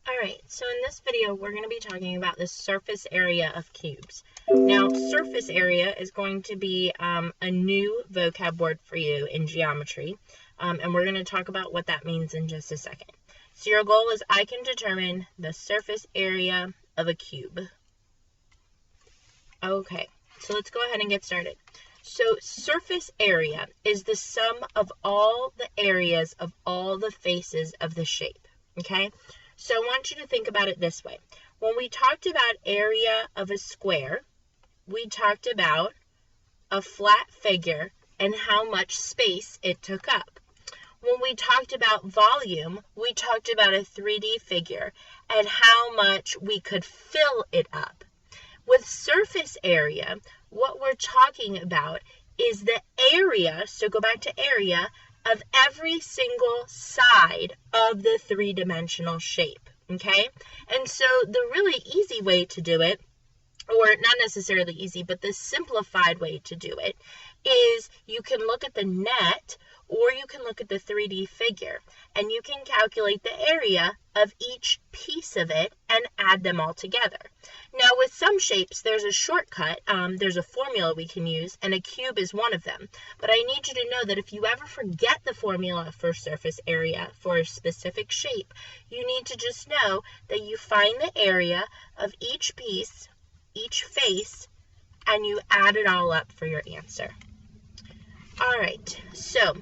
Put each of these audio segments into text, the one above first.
Alright, so in this video we're going to be talking about the surface area of cubes. Now, surface area is going to be a new vocab word for you in geometry, and we're going to talk about what that means in just a second. So your goal is I can determine the surface area of a cube. Okay, so let's go ahead and get started. So surface area is the sum of all the areas of all the faces of the shape, okay? So I want you to think about it this way. When we talked about area of a square, we talked about a flat figure and how much space it took up. When we talked about volume, we talked about a 3D figure and how much we could fill it up. With surface area, what we're talking about is the area, so go back to area, of every single side of the three-dimensional shape, okay? And so the really easy way to do it, or not necessarily easy, but the simplified way to do it, is you can look at the net or you can look at the 3D figure and you can calculate the area of each piece of it and add them all together. Now with some shapes there's a shortcut, there's a formula we can use, and a cube is one of them. But I need you to know that if you ever forget the formula for surface area for a specific shape, you need to just know that you find the area of each piece, each face, and you add it all up for your answer. Alright, so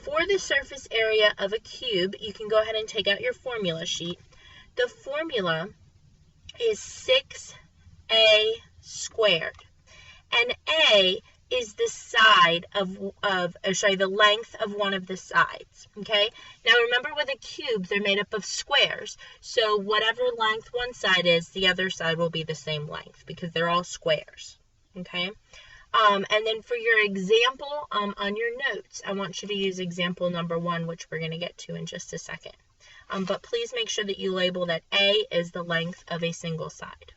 for the surface area of a cube, you can go ahead and take out your formula sheet. The formula is 6a squared, and a is the side the length of one of the sides, okay? Now remember, with a cube, they're made up of squares, so whatever length one side is, the other side will be the same length because they're all squares, okay? And then for your example on your notes, I want you to use example number 1, which we're going to get to in just a second. But please make sure that you label that A is the length of a single side.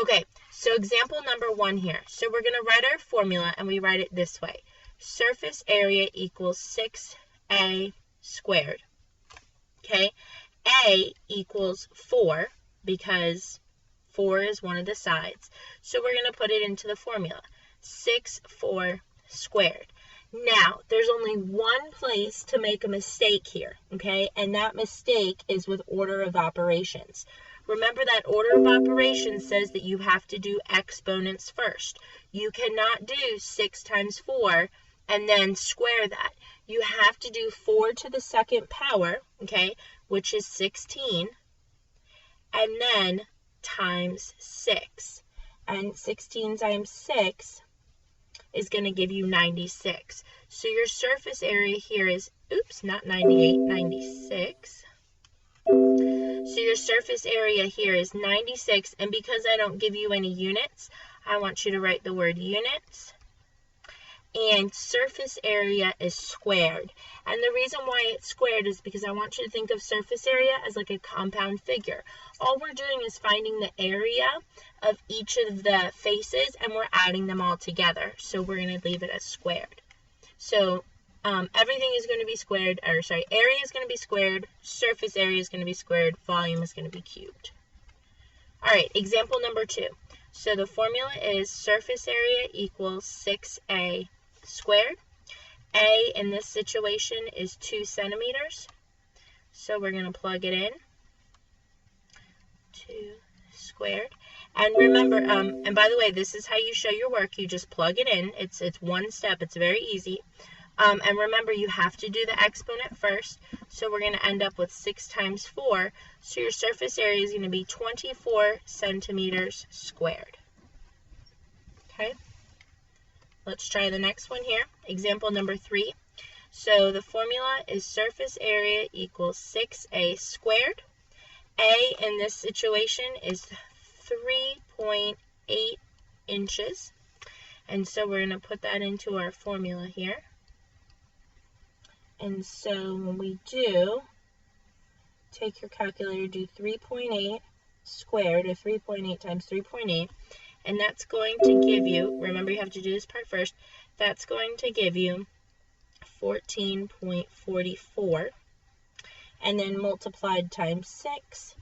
Okay, so example number 1 here. So we're going to write our formula, and we write it this way. Surface area equals 6a squared. Okay, A equals 4 because 4 is one of the sides. So we're going to put it into the formula. 6/4 squared. Now, there's only one place to make a mistake here, okay? And that mistake is with order of operations. Remember that order of operations says that you have to do exponents first. You cannot do 6 times 4 and then square that. You have to do 4 to the second power, okay, which is 16, and then times 6. And 16 times 6 is going to give you 96. So your surface area here is, not 98, 96. So your surface area here is 96, and because I don't give you any units, I want you to write the word units. And surface area is squared. And the reason why it's squared is because I want you to think of surface area as like a compound figure. All we're doing is finding the area of each of the faces, and we're adding them all together. So we're going to leave it as squared. So everything is going to be squared, area is going to be squared, surface area is going to be squared, volume is going to be cubed. Alright, example number 2. So the formula is surface area equals 6a squared. A in this situation is 2 centimeters. So we're going to plug it in. 2 squared. And remember, and by the way, this is how you show your work. You just plug it in. It's one step. It's very easy. And remember, you have to do the exponent first. So we're going to end up with 6 times 4. So your surface area is going to be 24 centimeters squared. Okay. Let's try the next one here. Example number 3. So the formula is surface area equals 6a squared. A in this situation is 3.8 inches. And so we're going to put that into our formula here. And so when we do, take your calculator, do 3.8 squared, or 3.8 times 3.8, and that's going to give you, remember you have to do this part first, that's going to give you 14.44. and then multiplied times 6,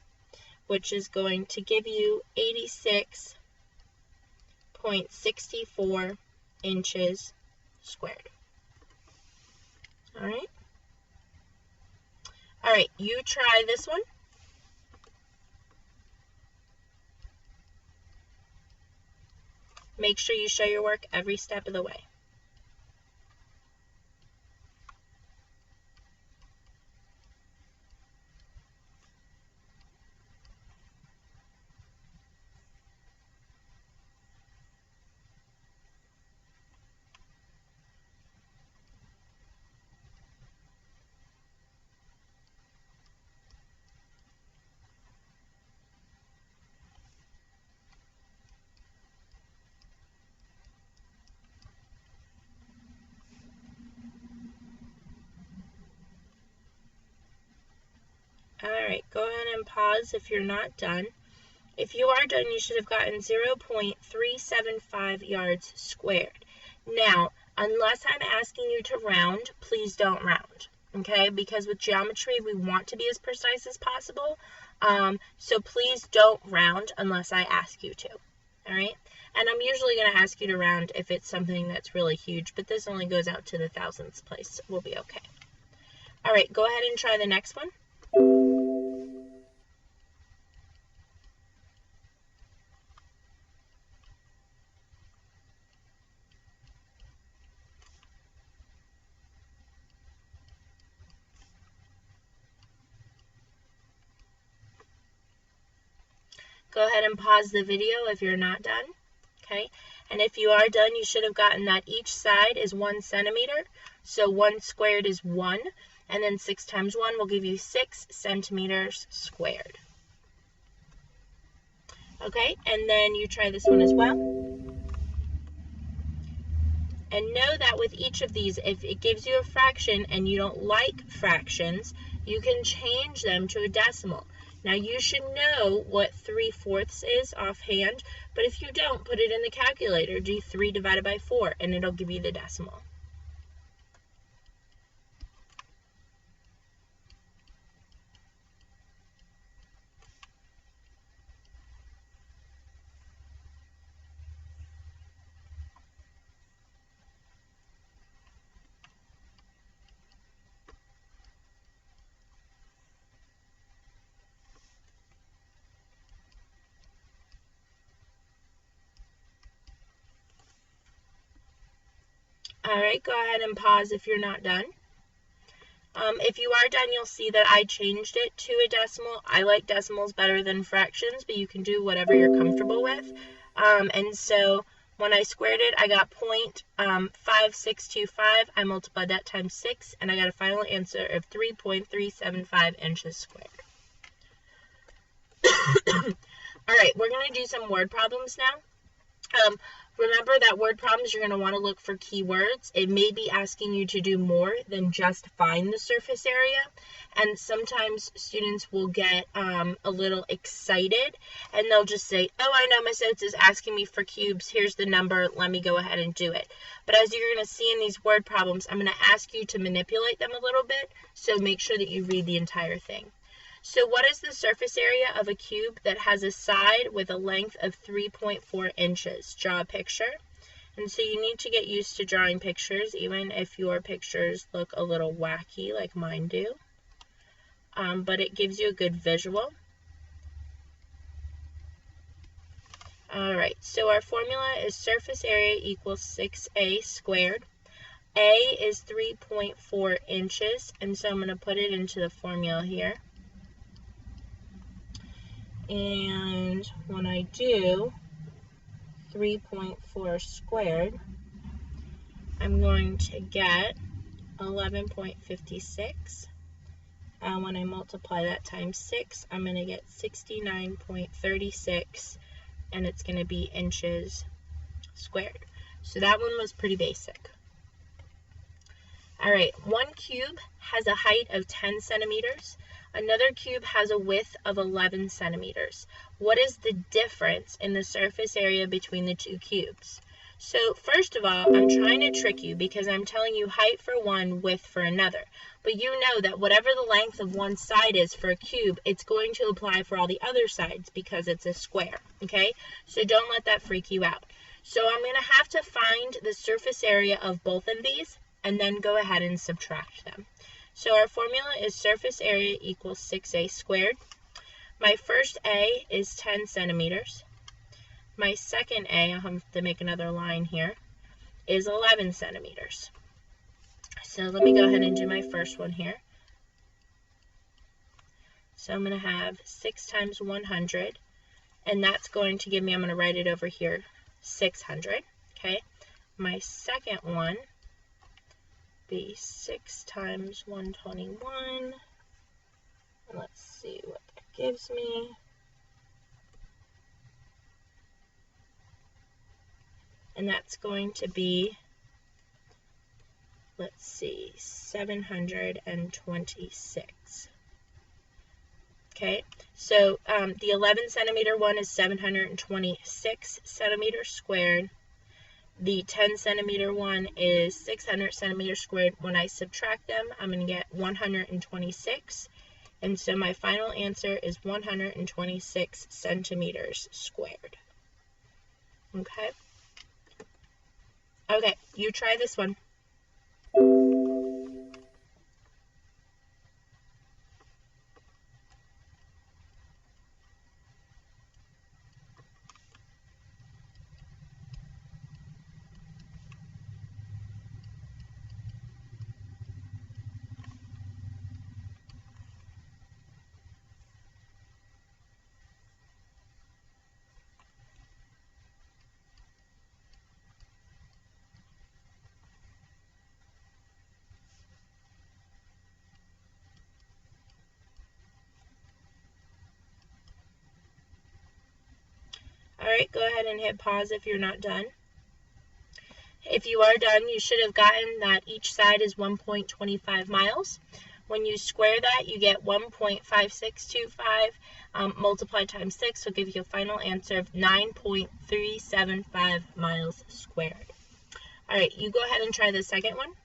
which is going to give you 86.64 inches squared. All right. All right, you try this one. Make sure you show your work every step of the way. Alright, go ahead and pause if you're not done. If you are done, you should have gotten 0.375 yards squared. Now, unless I'm asking you to round, please don't round, okay? Because with geometry, we want to be as precise as possible. So please don't round unless I ask you to, all right? And I'm usually going to ask you to round if it's something that's really huge, but this only goes out to the thousandths place, so we'll be okay. All right, go ahead and try the next one. Go ahead and pause the video if you're not done, okay? And if you are done, you should have gotten that each side is 1 centimeter. So 1 squared is 1, and then 6 times 1 will give you 6 centimeters squared. Okay, and then you try this one as well. And know that with each of these, if it gives you a fraction and you don't like fractions, you can change them to a decimal. Now you should know what 3/4 is offhand, but if you don't, put it in the calculator. Do 3 divided by 4, and it'll give you the decimal. All right, go ahead and pause if you're not done. If you are done, you'll see that I changed it to a decimal. I like decimals better than fractions, but you can do whatever you're comfortable with. And so when I squared it, I got 0.5625. I multiplied that times 6, and I got a final answer of 3.375 inches squared. All right, we're going to do some word problems now. Remember that word problems, you're going to want to look for keywords. It may be asking you to do more than just find the surface area. And sometimes students will get a little excited and they'll just say, oh, I know, Miss Oates is asking me for cubes. Here's the number. Let me go ahead and do it. But as you're going to see in these word problems, I'm going to ask you to manipulate them a little bit. So make sure that you read the entire thing. So what is the surface area of a cube that has a side with a length of 3.4 inches? Draw a picture. And so you need to get used to drawing pictures, even if your pictures look a little wacky like mine do. But it gives you a good visual. All right, so our formula is surface area equals 6a squared. A is 3.4 inches, and so I'm going to put it into the formula here. And when I do 3.4 squared, I'm going to get 11.56. And when I multiply that times 6, I'm going to get 69.36, and it's going to be inches squared. So that one was pretty basic. All right, one cube has a height of 10 centimeters. Another cube has a width of 11 centimeters. What is the difference in the surface area between the two cubes? So first of all, I'm trying to trick you because I'm telling you height for one, width for another. But you know that whatever the length of one side is for a cube, it's going to apply for all the other sides because it's a square, okay? So don't let that freak you out. So I'm going to have to find the surface area of both of these and then go ahead and subtract them. So our formula is surface area equals 6a squared. My first A is 10 centimeters. My second A, I'll have to make another line here, is 11 centimeters. So let me go ahead and do my first one here. So I'm going to have 6 times 100, and that's going to give me, I'm going to write it over here, 600, okay? My second one be 6 times 121, and let's see what that gives me. And that's going to be, let's see, 726. Okay, so the 11 centimeter one is 726 centimeters squared. The 10 centimeter one is 600 centimeters squared. When I subtract them, I'm going to get 126. And so my final answer is 126 centimeters squared. Okay. Okay, you try this one. Alright, go ahead and hit pause if you're not done. If you are done, you should have gotten that each side is 1.25 miles. When you square that, you get 1.5625 multiplied times 6 will give you a final answer of 9.375 miles squared. Alright, you go ahead and try the second one.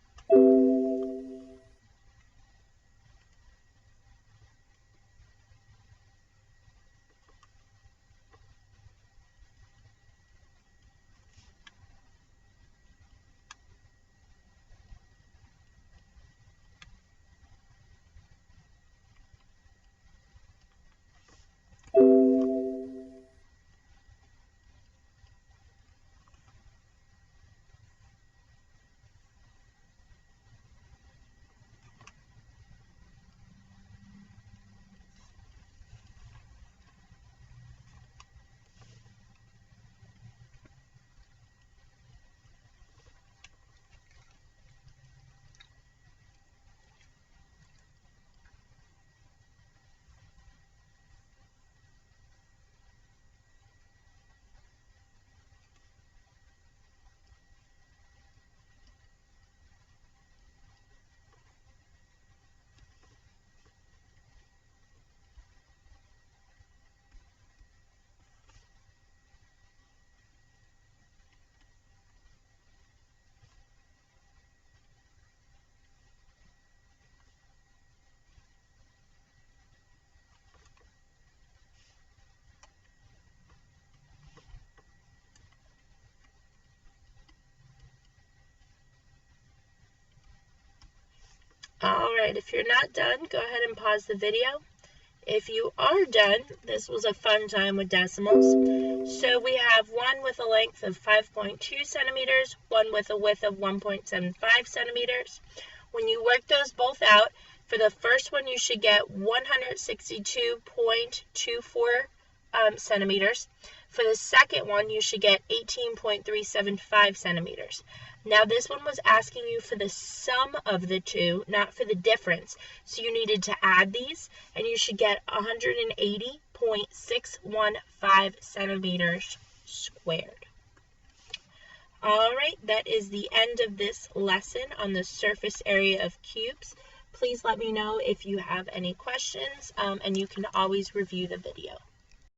Alright, if you're not done, go ahead and pause the video. If you are done, this was a fun time with decimals. So we have one with a length of 5.2 centimeters, one with a width of 1.75 centimeters. When you work those both out, for the first one you should get 162.24 centimeters. For the second one, you should get 18.375 centimeters. Now this one was asking you for the sum of the two, not for the difference. So you needed to add these, and you should get 180.615 centimeters squared. Alright, that is the end of this lesson on the surface area of cubes. Please let me know if you have any questions, and you can always review the video.